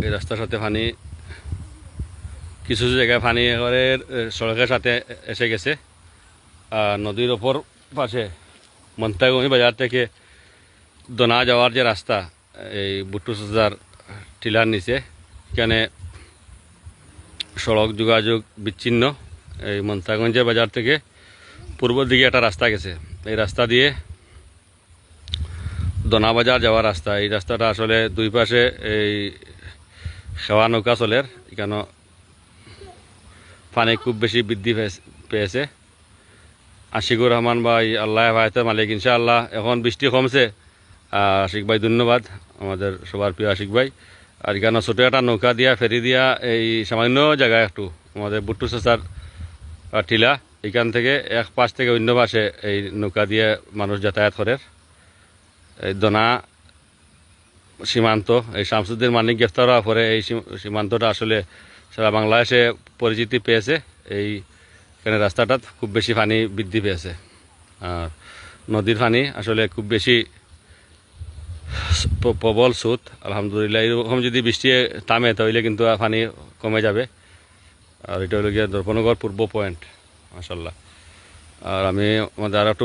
এই রাস্তার সাথে পানি কিছু কিছু জায়গায় পানি একেবারে সড়কের সাথে এসে গেছে। আর নদীর ওপর পাশে মন্তাগঞ্জ বাজার থেকে দোনা যাওয়ার যে রাস্তা, এই বুট্টু চাচার টিলার নিচে, এখানে সড়ক যোগাযোগ বিচ্ছিন্ন। এই মন্তাগঞ্জের বাজার থেকে পূর্ব দিকে একটা রাস্তা গেছে, এই রাস্তা দিয়ে দোনা বাজার যাওয়ার রাস্তা। এই রাস্তাটা আসলে দুই পাশে এই খেওয়া নৌকা চলের, এখানে পানি খুব বেশি বৃদ্ধি পেয়েছে। আশিকুর রহমান ভাই, আল্লাহ ভাইতের মালিক, ইনশাআল্লাহ এখন বৃষ্টি কমছে। আশিক ভাই ধন্যবাদ, আমাদের সবার প্রিয় আশিক ভাই। আর এখানে ছোটো একটা নৌকা দিয়া ফেরি দিয়া এই সামান্য জায়গায় একটু আমাদের বুট্টু চাচার টিলা, এখান থেকে এক পাশ থেকে অন্য পাশে এই নৌকা দিয়ে মানুষ যাতায়াত করে। এই দোনা সীমান্ত, এই শামসুদ্দিন মানিক গ্রেফতার হওয়ার পরে এই সীমান্তটা আসলে সারা বাংলাদেশে পরিচিতি পেয়েছে। এখানে রাস্তাটা খুব বেশি পানি বৃদ্ধি পেয়েছে। আর নদীর পানি আসলে খুব বেশি প্রবল স্রোত। আলহামদুলিল্লাহ এরকম যদি বৃষ্টি থামে তাহলে কিন্তু পানি কমে যাবে। আর এটা হলো গিয়ে দর্পণগড় পূর্ব পয়েন্ট, মাশাআল্লাহ। আর আমি আমাদের আর একটু